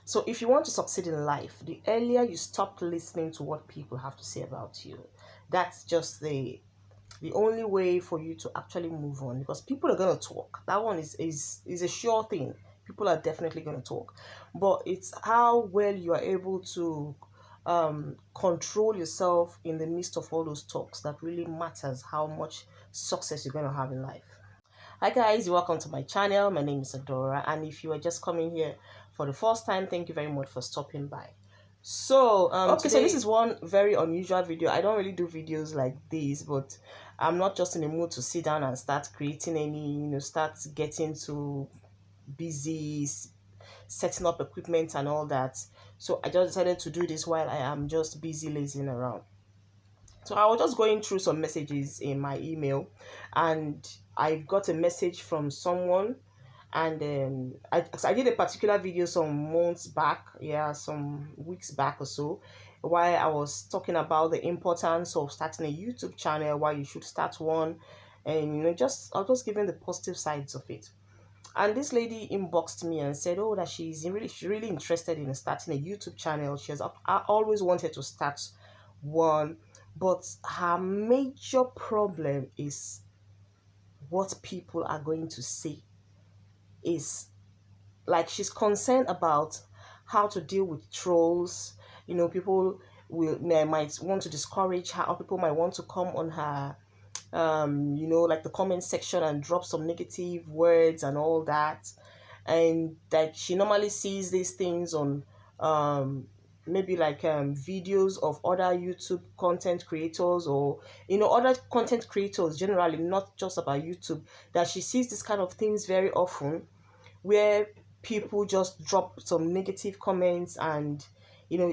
So if you want to succeed in life, the earlier you stop listening to what people have to say about you, that's just the only way for you to actually move on, because people are going to talk. That one is a sure thing. People are definitely going to talk, but it's how well you are able to control yourself in the midst of all those talks that really matters how much success you're going to have in life. Hi guys, welcome to my channel. My name is Adora, and if you are just coming here for the first time, thank you very much for stopping by. So so this is one very unusual video. I don't really do videos like this, but I'm not just in the mood to sit down and start creating any, start getting to busy setting up equipment and all that. So I just decided to do this while I am just busy lazing around. So I was just going through some messages in my email, and I got a message from someone, and I did a particular video some months back, some weeks back or so, while I was talking about the importance of starting a YouTube channel, why you should start one, and I was just giving the positive sides of it. And this lady inboxed me and said, oh, that she's really interested in starting a YouTube channel. She has always wanted to start one, but her major problem is what people are going to say. Is like she's concerned about how to deal with trolls. People might want to discourage her, or people might want to come on her like the comment section and drop some negative words and all that. And like she normally sees these things on maybe like videos of other YouTube content creators, or other content creators generally, not just about YouTube, that she sees this kind of things very often, where people just drop some negative comments, and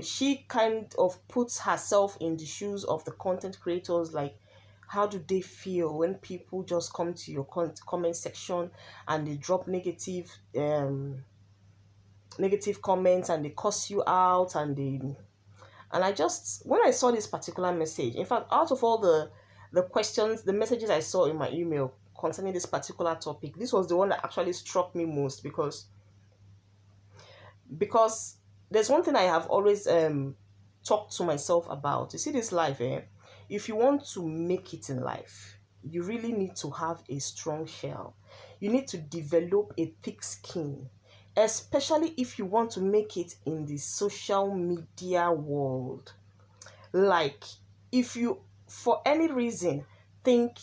she kind of puts herself in the shoes of the content creators. Like, how do they feel when people just come to your comment section and they drop negative comments, and they cuss you out, and I just, when I saw this particular message, in fact, out of all the questions, the messages I saw in my email concerning this particular topic, this was the one that actually struck me most, because there's one thing I have always talked to myself about. You see, this life, if you want to make it in life, you really need to have a strong shell. You need to develop a thick skin, especially if you want to make it in the social media world. Like, if you, for any reason, think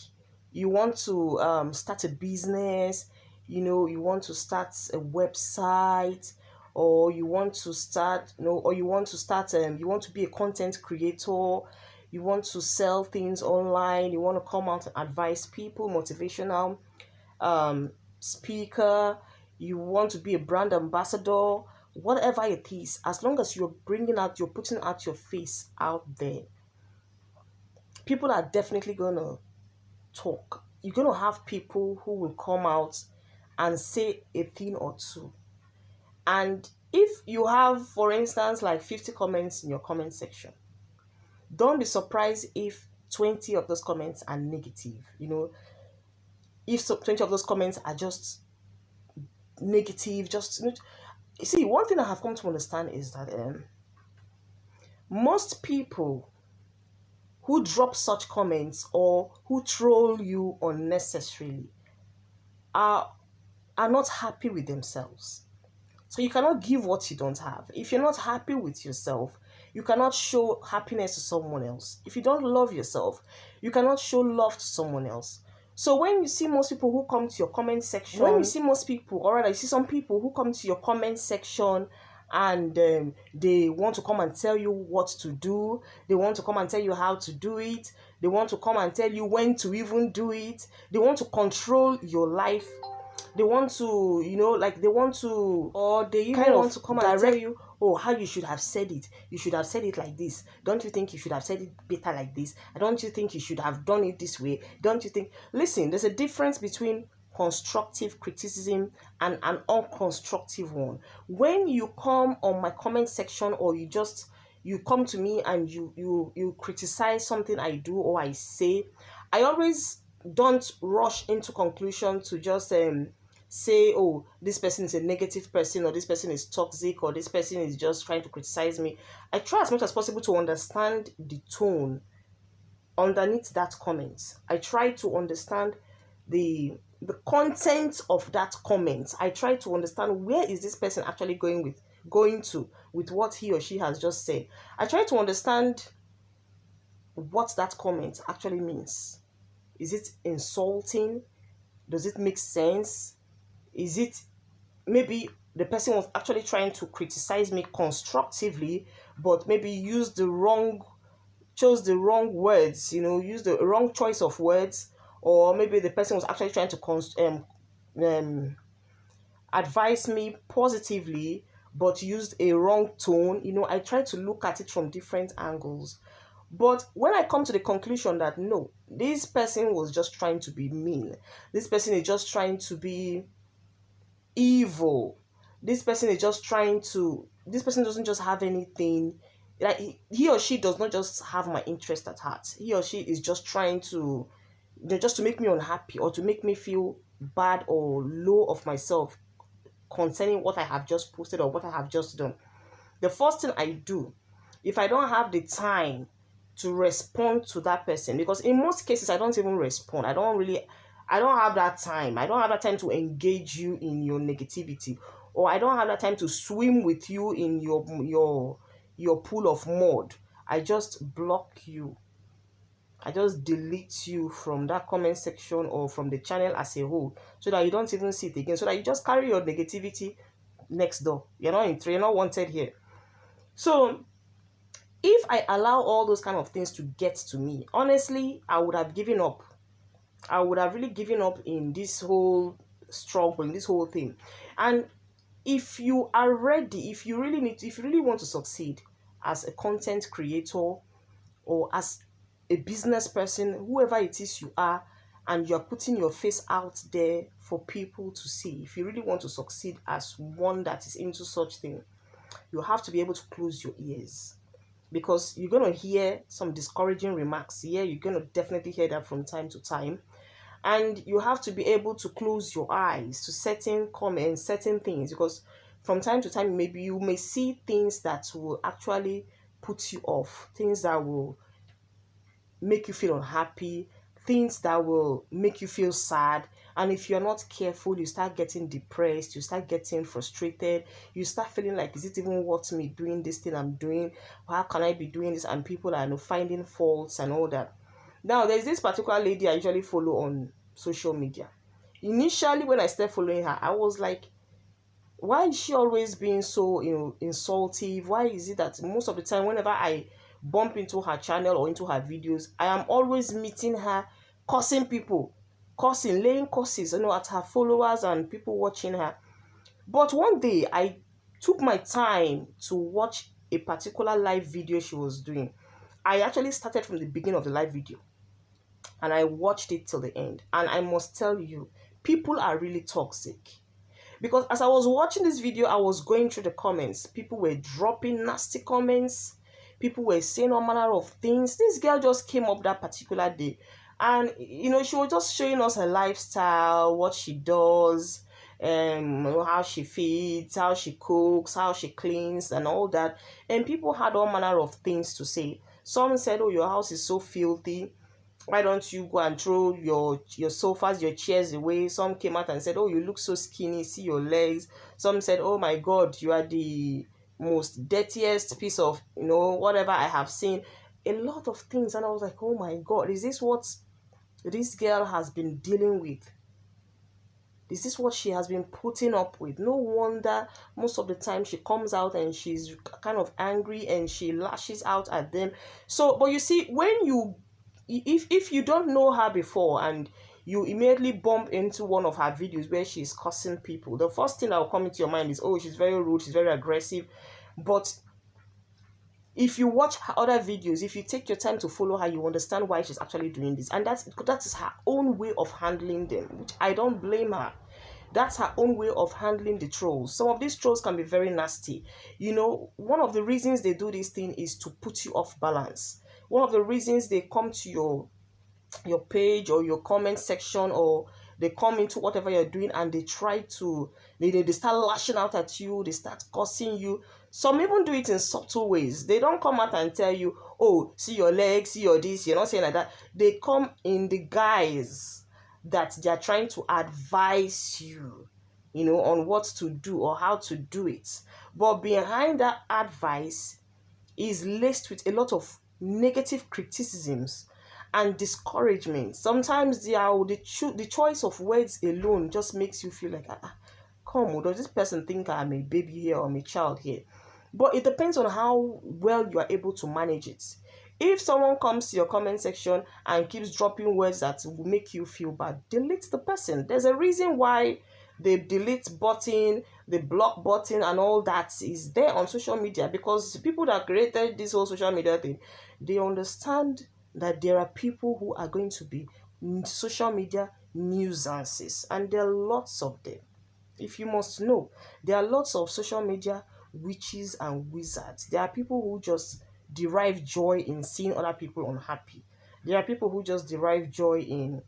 you want to start a business, you want to start a website, or you want to start, you want to be a content creator, you want to sell things online, you want to come out and advise people, motivational speaker, you want to be a brand ambassador, whatever it is, as long as you're putting out your face out there, people are definitely going to talk. You're going to have people who will come out and say a thing or two. And if you have, for instance, like 50 comments in your comment section, don't be surprised if 20 of those comments are negative. If 20 of those comments are just negative, see, one thing I have come to understand is that most people who drop such comments or who troll you unnecessarily are not happy with themselves. So you cannot give what you don't have. If you're not happy with yourself, you cannot show happiness to someone else. If you don't love yourself, you cannot show love to someone else. So when you see most people who come to your comment section, you see some people who come to your comment section and they want to come and tell you what to do, they want to come and tell you how to do it, they want to come and tell you when to even do it, they want to control your life, they want to, or they even want to come and tell you, oh, how you should have said it. You should have said it like this. Don't you think you should have said it better like this? Don't you think you should have done it this way? Don't you think? Listen, there's a difference between constructive criticism and an unconstructive one. When you come on my comment section, or you come to me and you criticize something I do or I say, I always don't rush into conclusion to just say, oh, this person is a negative person, or this person is toxic, or this person is just trying to criticize me. I try as much as possible to understand the tone underneath that comment. I try to understand the content of that comment. I try to understand where is this person actually going to with what he or she has just said. I try to understand what that comment actually means. Is it insulting? Does it make sense? Is it maybe the person was actually trying to criticize me constructively, but maybe chose the wrong words, use the wrong choice of words, or maybe the person was actually trying to advise me positively, but used a wrong tone. I try to look at it from different angles. But when I come to the conclusion that no, this person was just trying to be mean, this person is just trying to be evil, this person doesn't just have anything, like he or she does not just have my interest at heart. He or she is just trying to, just to make me unhappy, or to make me feel bad or low of myself concerning what I have just posted or what I have just done. The first thing I do, if I don't have the time to respond to that person, because in most cases I don't even respond. I don't have that time. I don't have that time to engage you in your negativity, or I don't have that time to swim with you in your pool of mud. I just block you. I just delete you from that comment section or from the channel as a whole, so that you don't even see it again, so that you just carry your negativity next door. You're not wanted here. So if I allow all those kind of things to get to me, honestly, I would have given up. I would have really given up in this whole struggle, in this whole thing. And if you are ready, if you really want to succeed as a content creator, or as a business person, whoever it is you are, and you're putting your face out there for people to see, if you really want to succeed as one that is into such thing, you have to be able to close your ears. Because you're going to hear some discouraging remarks. Yeah, you're going to definitely hear that from time to time. And you have to be able to close your eyes to certain comments, certain things. Because from time to time, maybe you may see things that will actually put you off. Things that will make you feel unhappy. Things that will make you feel sad. And if you're not careful, you start getting depressed, you start getting frustrated, you start feeling like, is it even worth me doing this thing I'm doing? How can I be doing this? And people are finding faults and all that. Now, there's this particular lady I usually follow on social media. Initially, when I started following her, I was like, why is she always being so insultive? Why is it that most of the time, whenever I bump into her channel or into her videos, I am always meeting her cursing people, laying curses, at her followers and people watching her? But one day, I took my time to watch a particular live video she was doing. I actually started from the beginning of the live video, and I watched it till the end. And I must tell you, people are really toxic. Because as I was watching this video, I was going through the comments. People were dropping nasty comments. People were saying all manner of things. This girl just came up that particular day. And, she was just showing us her lifestyle, what she does, how she feeds, how she cooks, how she cleans, and all that. And people had all manner of things to say. Some said, oh, your house is so filthy. Why don't you go and throw your sofas, your chairs away? Some came out and said, oh, you look so skinny, see your legs. Some said, oh my God, you are the most dirtiest piece of, whatever I have seen. A lot of things. And I was like, oh my God, is this what this girl has been dealing with? Is this what she has been putting up with? No wonder most of the time she comes out and she's kind of angry and she lashes out at them. So, but you see, if you don't know her before and you immediately bump into one of her videos where she's cursing people, the first thing that will come into your mind is, oh, she's very rude, she's very aggressive. But if you watch her other videos, if you take your time to follow her, you understand why she's actually doing this. And that is her own way of handling them, which I don't blame her. That's her own way of handling the trolls. Some of these trolls can be very nasty. One of the reasons they do this thing is to put you off balance. One of the reasons they come to your page or your comment section, or they come into whatever you're doing and they try to, they start lashing out at you, they start cursing you. Some even do it in subtle ways. They don't come out and tell you, oh, see your legs, see your this, you're not saying like that. They come in the guise that they're trying to advise you, on what to do or how to do it. But behind that advice is laced with a lot of negative criticisms and discouragement. Sometimes the choice of words alone just makes you feel like, come on, does this person think I'm a baby here or I'm a child here? But it depends on how well you are able to manage it. If someone comes to your comment section and keeps dropping words that will make you feel bad, delete the person. There's a reason why the delete button, the block button, and all that is there on social media, because people that created this whole social media thing, they understand that there are people who are going to be social media nuisances, and there are lots of them. If you must know, there are lots of social media witches and wizards. There are people who just derive joy in seeing other people unhappy. There are people who just derive joy in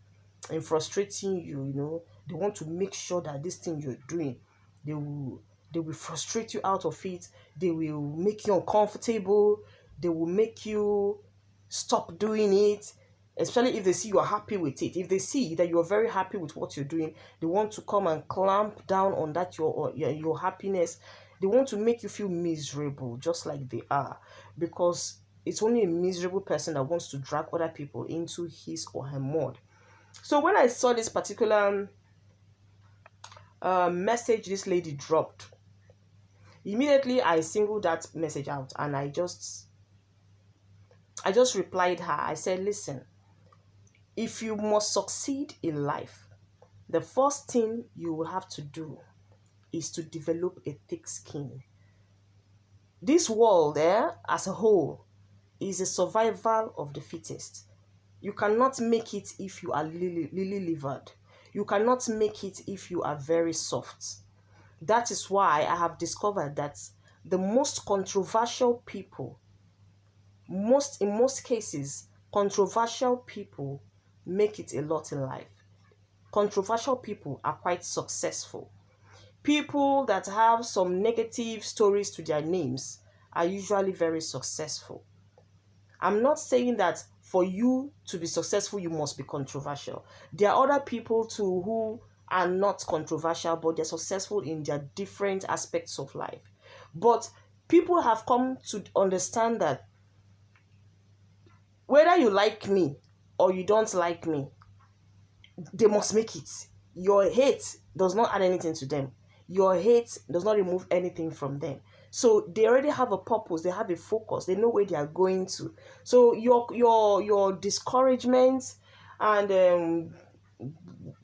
frustrating you. They want to make sure that this thing you're doing, they will frustrate you out of it. They will make you uncomfortable. They will make you stop doing it, especially if they see you're happy with it. If they see that you're very happy with what you're doing, they want to come and clamp down on that your happiness. They want to make you feel miserable, just like they are, because it's only a miserable person that wants to drag other people into his or her mud. So when I saw this particular message this lady dropped, immediately I singled that message out and I just replied her. I said, listen, if you must succeed in life, the first thing you will have to do is to develop a thick skin. This world as a whole is a survival of the fittest. You cannot make it if you are lily-livered. You cannot make it if you are very soft. That is why I have discovered that the most controversial people, in most cases, controversial people make it a lot in life. Controversial people are quite successful. People that have some negative stories to their names are usually very successful. I'm not saying that for you to be successful, you must be controversial. There are other people too who are not controversial, but they're successful in their different aspects of life. But people have come to understand that whether you like me or you don't like me, they must make it. Your hate does not add anything to them. Your hate does not remove anything from them. So they already have a purpose. They have a focus. They know where they are going to. So your discouragement and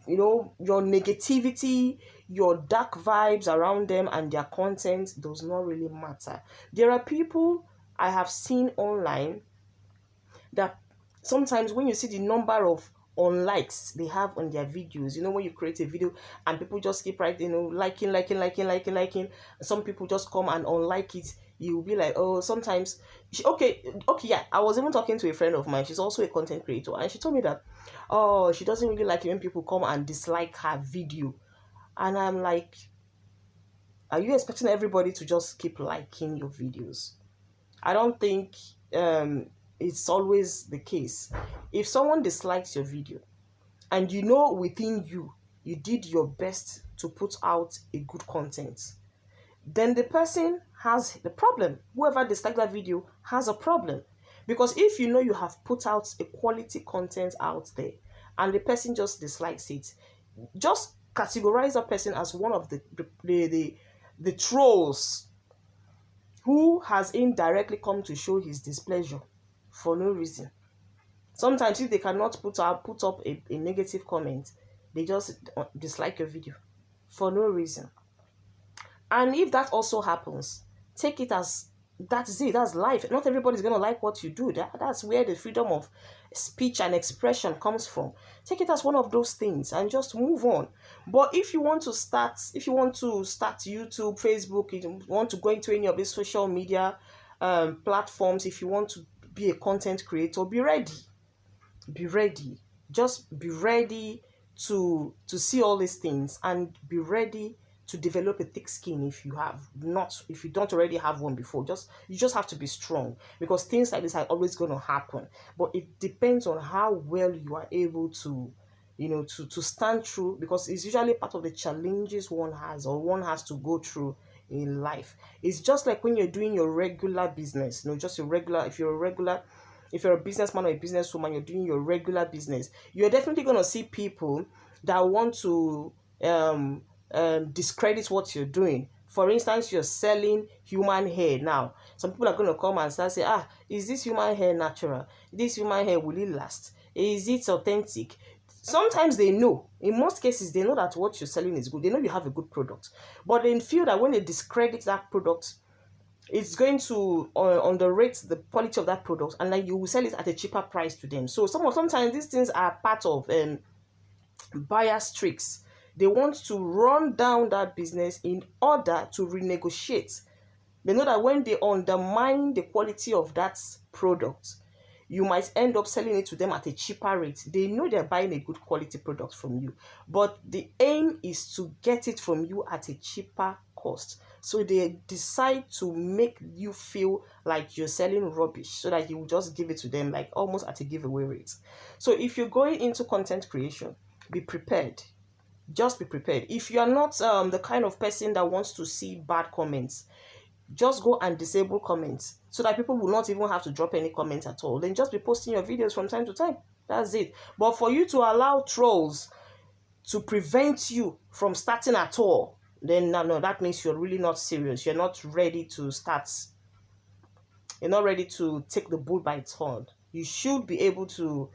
your negativity, your dark vibes around them and their content does not really matter. There are people I have seen online that sometimes when you see the number of unlikes they have on their videos, when you create a video and people just keep writing, liking. Some people just come and unlike it. You'll be like, oh, sometimes yeah. I was even talking to a friend of mine. She's also a content creator, and she told me that, oh, she doesn't really like it when people come and dislike her video. And I'm like, are you expecting everybody to just keep liking your videos? I don't think it's always the case. If someone dislikes your video and within you did your best to put out a good content, then the person has the problem. Whoever disliked that video has a problem. Because if you have put out a quality content out there and the person just dislikes it, just categorize that person as one of the trolls who has indirectly come to show his displeasure for no reason. Sometimes if they cannot put up a negative comment, they just dislike your video for no reason. And if that also happens, take it as that's it. That's life. Not everybody's going to like what you do. That's where the freedom of speech and expression comes from. Take it as one of those things and just move on. But if you want to start YouTube, Facebook, if you want to go into any of these social media platforms, if you want to be a content creator, be ready. Be ready. Just be ready to see all these things and be ready to develop a thick skin if you don't already have one before. You just have to be strong, because things like this are always going to happen, but it depends on how well you are able to to stand through, because it's usually part of the challenges one has to go through in life. It's just like when you're doing your regular business, just your regular, if you're a businessman or a businesswoman, you're doing your regular business, you're definitely going to see people that want to discredit what you're doing. For instance, you're selling human hair now. Some people are going to come and start say, is this human hair natural? This human hair, will it last? Is it authentic? Sometimes they know. In most cases, they know that what you're selling is good. They know you have a good product. But they feel that when they discredit that product, it's going to underrate the quality of that product, and then you will sell it at a cheaper price to them. So sometimes these things are part of buyers' tricks. They want to run down that business in order to renegotiate. They know that when they undermine the quality of that product, you might end up selling it to them at a cheaper rate. They know they're buying a good quality product from you, but the aim is to get it from you at a cheaper cost. So they decide to make you feel like you're selling rubbish, so that you will just give it to them like almost at a giveaway rate. So if you're going into content creation, be prepared. Just be prepared. If you are not the kind of person that wants to see bad comments, just go and disable comments, so that people will not even have to drop any comments at all. Then just be posting your videos from time to time. That's it. But for you to allow trolls to prevent you from starting at all, then no, that means you're really not serious. You're not ready to start. You're not ready to take the bull by its horn. You should be able to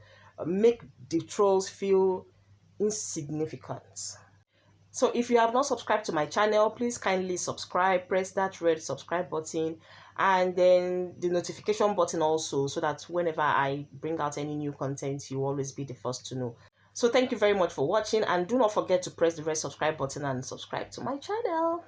make the trolls feel insignificant. So if you have not subscribed to my channel, please kindly subscribe, press that red subscribe button, and then the notification button also, so that whenever I bring out any new content, you will always be the first to know. So thank you very much for watching, and do not forget to press the red subscribe button and subscribe to my channel.